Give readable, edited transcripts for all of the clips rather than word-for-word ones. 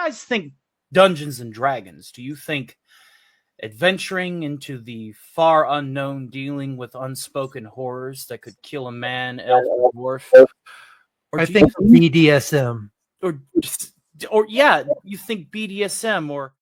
guys think Dungeons and Dragons? Do you think adventuring into the far unknown, dealing with unspoken horrors that could kill a man, elf, or dwarf? Or I think BDSM. Or yeah, you think BDSM or...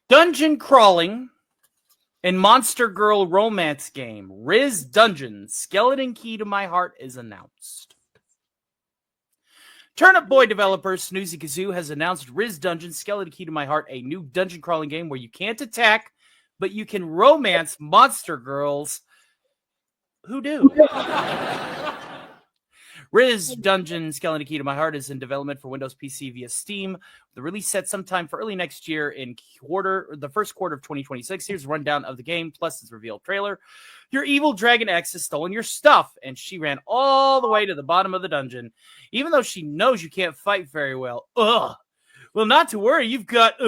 Dungeon crawling and monster girl romance game RIZZED Dungeons Skeleton Key to My Heart is announced. Turnip Boy developer Snoozy Kazoo has announced RIZZED Dungeons Skeleton Key to My Heart, a new dungeon crawling game where you can't attack, but you can romance monster girls who do. RIZZED Dungeons Skeleton Key to My Heart is in development for Windows PC via Steam. The release set sometime for early next year in the first quarter of 2026. Here's a rundown of the game, plus its revealed trailer. Your evil Dragon X has stolen your stuff, and she ran all the way to the bottom of the dungeon, even though she knows you can't fight very well. Ugh. Well, not to worry. You've got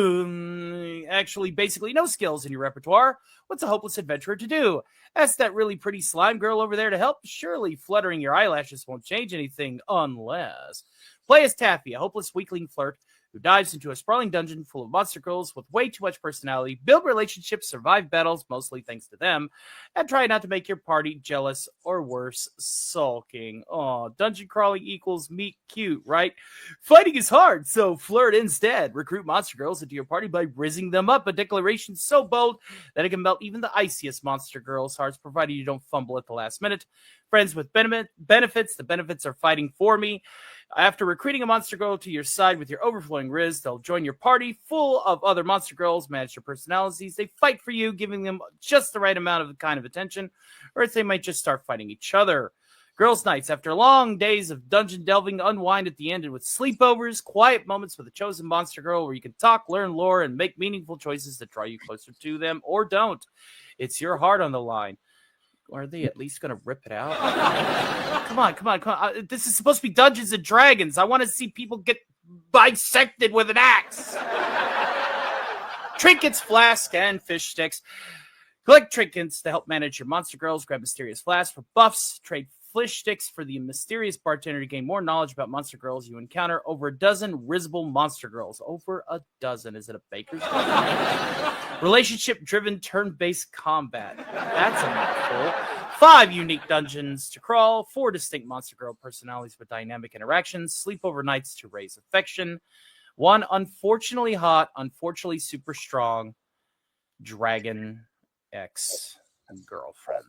actually basically no skills in your repertoire. What's a hopeless adventurer to do? Ask that really pretty slime girl over there to help. Surely fluttering your eyelashes won't change anything unless... Play as Taffy, a hopeless weakling flirt who dives into a sprawling dungeon full of monster girls with way too much personality, build relationships, survive battles, mostly thanks to them, and try not to make your party jealous or worse, sulking. Aw, dungeon crawling equals meet cute, right? Fighting is hard, so flirt instead. Recruit monster girls into your party by rizzing them up, a declaration so bold that it can melt even the iciest monster girls' hearts, provided you don't fumble at the last minute. Friends with benefits. The benefits are fighting for me. After recruiting a monster girl to your side with your overflowing Rizz, they'll join your party full of other monster girls, manage their personalities. They fight for you, giving them just the right amount of the kind of attention, or else they might just start fighting each other. Girls' nights, after long days of dungeon delving, unwind at the end with sleepovers, quiet moments with a chosen monster girl where you can talk, learn lore, and make meaningful choices that draw you closer to them, or don't. It's your heart on the line. Are they at least going to rip it out? Come on. This is supposed to be Dungeons and Dragons. I want to see people get bisected with an axe. Trinkets, flask, and fish sticks. Collect trinkets to help manage your monster girls. Grab mysterious flasks for buffs. Trade fish sticks for the mysterious bartender to gain more knowledge about monster girls you encounter. Over a dozen risible monster girls. Over a dozen. Is it a baker's dozen? Relationship-driven turn-based combat. That's a mouthful. 5 unique dungeons to crawl. 4 distinct monster girl personalities with dynamic interactions. Sleepover nights to raise affection. 1 unfortunately hot, unfortunately super strong Dragon X girlfriend.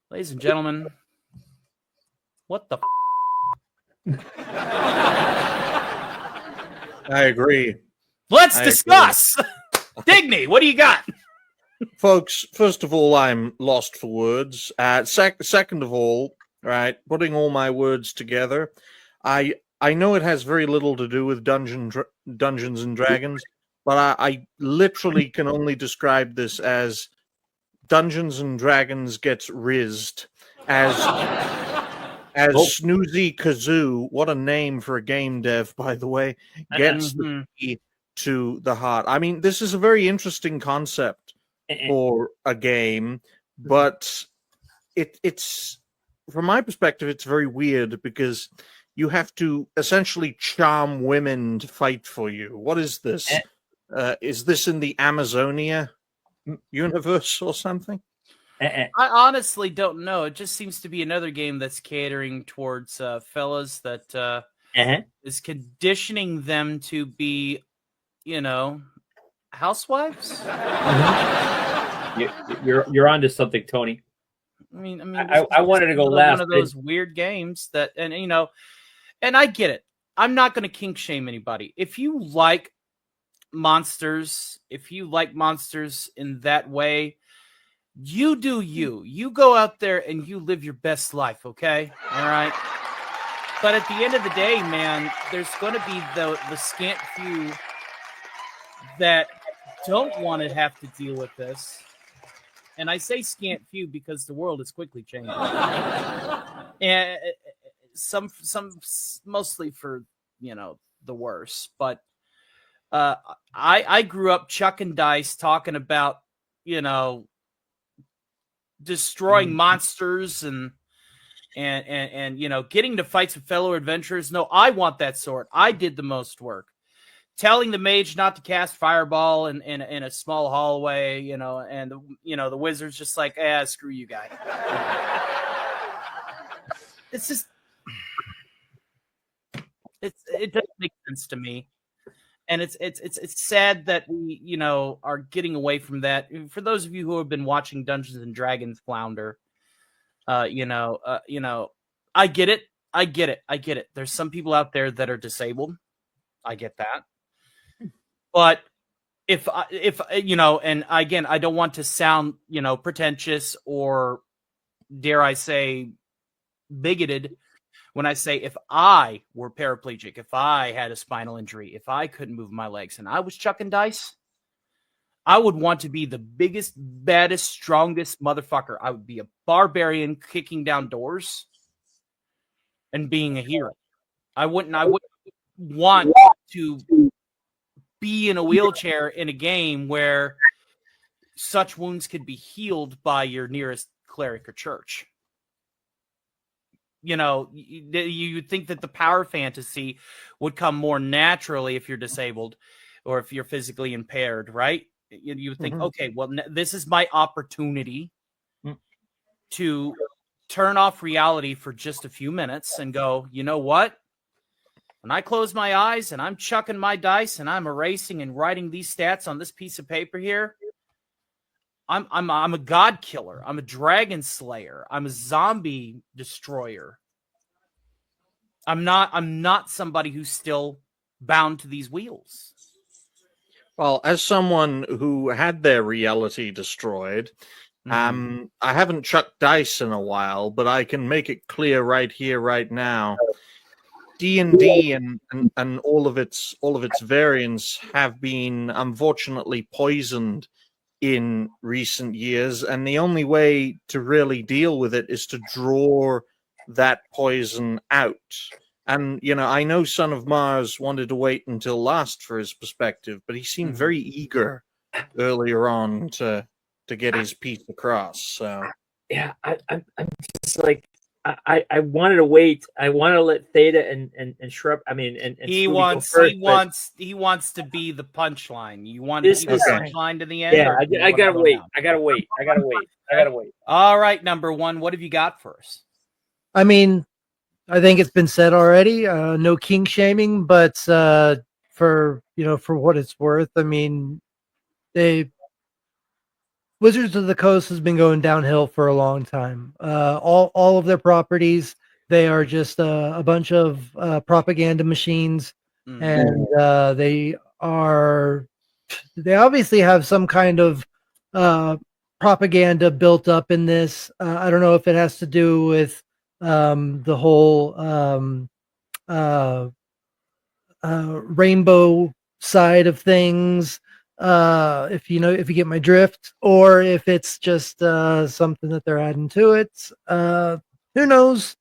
Ladies and gentlemen, what the I agree. Let's discuss. Digny, what do you got? Folks, first of all, I'm lost for words. Second of all, right, putting all my words together, I know it has very little to do with Dungeons and Dragons, but I literally can only describe this as Dungeons and Dragons gets rizzed as Snoozy Kazoo. What a name for a game dev, by the way. Gets the key to the heart. I mean, this is a very interesting concept for a game, but it's from my perspective, it's very weird because you have to essentially charm women to fight for you. What is this? Is this in the Amazonia universe or something? I honestly don't know. It just seems to be another game that's catering towards fellas that is conditioning them to be, housewives. You're onto something, Tony. I mean, I wanted to go last. One of those weird games that, and I get it. I'm not going to kink shame anybody. If you like monsters, in that way, you do you. You go out there and you live your best life, okay? All right? But at the end of the day, man, there's going to be the scant few that don't want to have to deal with this. And I say scant few because the world is quickly changing. And some mostly for, the worse. But I grew up chucking dice, talking about, you know, destroying monsters and you know, getting to fights with fellow adventurers. No, I want that sword. I did the most work. Telling the mage not to cast fireball in a small hallway, you know, and the wizard's just like, screw you guy. It's just, it doesn't make sense to me, and it's sad that we, you know, are getting away from that. For those of you who have been watching Dungeons and Dragons flounder, you know, I get it. There's some people out there that are disabled. I get that. But if you know, and again, I don't want to sound, you know, pretentious or, dare I say, bigoted when I say, if I were paraplegic, if I had a spinal injury, if I couldn't move my legs and I was chucking dice, I would want to be the biggest, baddest, strongest motherfucker. I would be a barbarian kicking down doors and being a hero. I wouldn't want to be in a wheelchair in a game where such wounds could be healed by your nearest cleric or church. You know, you think that the power fantasy would come more naturally if you're disabled or if you're physically impaired, right? You think, okay, well, this is my opportunity to turn off reality for just a few minutes and go, you know what? When I close my eyes and I'm chucking my dice and I'm erasing and writing these stats on this piece of paper here, I'm a god killer. I'm a dragon slayer. I'm a zombie destroyer. I'm not somebody who's still bound to these wheels. Well, as someone who had their reality destroyed, I haven't chucked dice in a while, but I can make it clear right here, right now. D&D and all of its variants have been unfortunately poisoned in recent years, and the only way to really deal with it is to draw that poison out. And you know, I know Son of Mars wanted to wait until last for his perspective, but he seemed very eager earlier on to get his piece across. So yeah, I'm just like, I wanted to wait. I want to let Theta and Shrub. I mean, and he Scooby wants first, he wants to be the punchline. You want to be the punchline to the end? Yeah, I gotta wait. I gotta wait. All right, number one. What have you got for us? I mean, I think it's been said already. No king shaming, but for what it's worth, I mean, Wizards of the Coast has been going downhill for a long time. All of their properties, they are just a bunch of propaganda machines, and they obviously have some kind of propaganda built up in this. I don't know if it has to do with the whole rainbow side of things. If you get my drift, or if it's just something that they're adding to it. Who knows?